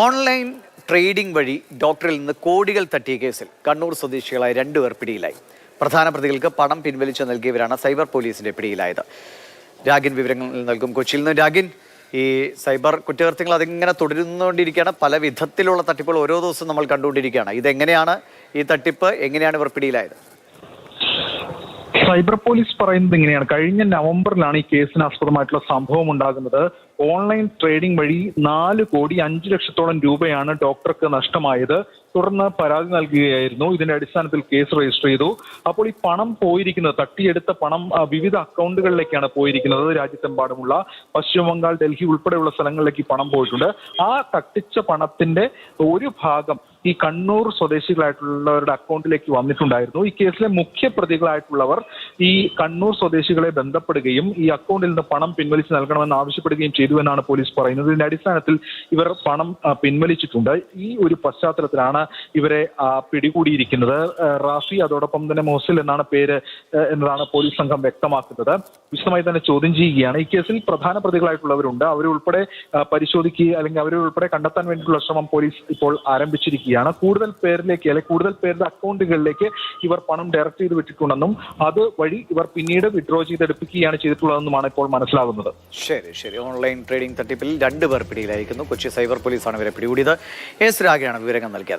Online trading വഴി ഡോക്ടറിൽ നിന്ന് കോടികൾ തട്ടിയ കേസിൽ കണ്ണൂർ സ്വദേശികളായ 2 പേർ പിടിയിലായി. പ്രധാന പ്രതികൾക്ക് പണം പിൻവലിച്ചു നൽകിയവരാണ് സൈബർ പോലീസിന്റെ പിടിയിലായത്. രാഗിൻ വിവരങ്ങൾ നൽകും. കൊച്ചിയിൽ നിന്ന് രാഗിൻ, ഈ സൈബർ കുറ്റകൃത്യങ്ങൾ അതിങ്ങനെ തുടരുന്നുകൊണ്ടിരിക്കുകയാണ്. പല വിധത്തിലുള്ള തട്ടിപ്പുകൾ ഓരോ ദിവസവും നമ്മൾ കണ്ടുകൊണ്ടിരിക്കുകയാണ്. ഇതെങ്ങനെയാണ് ഈ തട്ടിപ്പ്, എങ്ങനെയാണ് ഇവർ പിടിയിലായത്? സൈബർ പോലീസ് പറയുന്നത് ഇങ്ങനെയാണ്. കഴിഞ്ഞ നവംബറിലാണ് ഈ കേസിന് ആസ്പദമായിട്ടുള്ള സംഭവം ഉണ്ടാകുന്നത്. ഓൺലൈൻ ട്രേഡിംഗ് വഴി 4,05,00,000 രൂപയാണ് ഡോക്ടർക്ക് നഷ്ടമായത്. തുടർന്ന് പരാതി നൽകുകയായിരുന്നു. ഇതിന്റെ അടിസ്ഥാനത്തിൽ കേസ് രജിസ്റ്റർ ചെയ്തു. അപ്പോൾ ഈ പണം പോയിരിക്കുന്നത്, തട്ടിയെടുത്ത പണം വിവിധ അക്കൗണ്ടുകളിലേക്കാണ് പോയിരിക്കുന്നത്. രാജ്യത്തെമ്പാടുമുള്ള പശ്ചിമ ബംഗാൾ, ഡൽഹി ഉൾപ്പെടെയുള്ള സ്ഥലങ്ങളിലേക്ക് പണം പോയിട്ടുണ്ട്. ആ തട്ടിച്ച പണത്തിന്റെ ഒരു ഭാഗം ഈ കണ്ണൂർ സ്വദേശികളായിട്ടുള്ളവരുടെ അക്കൗണ്ടിലേക്ക് വന്നിട്ടുണ്ടായിരുന്നു. ഈ കേസിലെ മുഖ്യ പ്രതികളായിട്ടുള്ളവർ ഈ കണ്ണൂർ സ്വദേശികളെ ബന്ധപ്പെടുകയും ഈ അക്കൗണ്ടിൽ നിന്ന് പണം പിൻവലിച്ച് നൽകണമെന്ന് ആവശ്യപ്പെടുകയും ചെയ്തു എന്നാണ് പോലീസ് പറയുന്നത്. ഇതിന്റെ അടിസ്ഥാനത്തിൽ ഇവർ പണം പിൻവലിച്ചിട്ടുണ്ട്. ഈ ഒരു പശ്ചാത്തലത്തിലാണ് ഇവരെ പിടികൂടിയിരിക്കുന്നത്. റാഫി, അതോടൊപ്പം തന്നെ മോസിൽ എന്നാണ് പേര് എന്നതാണ് പോലീസ് സംഘം വ്യക്തമാക്കുന്നത്. വിശദമായി തന്നെ ചോദ്യം ചെയ്യുകയാണ്. ഈ കേസിൽ പ്രധാന പ്രതികളായിട്ടുള്ളവരുണ്ട്. അവരുൾപ്പെടെ പരിശോധിക്കുക അല്ലെങ്കിൽ അവരുൾപ്പെടെ കണ്ടെത്താൻ വേണ്ടിയിട്ടുള്ള ശ്രമം പോലീസ് ഇപ്പോൾ ആരംഭിച്ചിരിക്കുകയാണ്. കൂടുതൽ പേരിലേക്ക് അല്ലെങ്കിൽ കൂടുതൽ പേരുടെ അക്കൗണ്ടുകളിലേക്ക് ഇവർ പണം ഡയറക്റ്റ് ചെയ്ത് വിട്ടിട്ടുണ്ടെന്നും അത് വഴി ഇവർ പിന്നീട് വിഡ്രോ ചെയ്തെടുപ്പിക്കുകയാണ് ചെയ്തിട്ടുള്ളതെന്നുമാണ് ഇപ്പോൾ മനസ്സിലാകുന്നത്. ശരി. ഓൺലൈൻ ട്രേഡിംഗ് തട്ടിപ്പിൽ 2 പേർ പിടിയിലായിരിക്കുന്നു. കൊച്ചി സൈബർ പോലീസാണ് ഇവരെ പിടികൂടിയത്. എസ് രാഗയാണ് വിവരങ്ങൾ നൽകിയത്.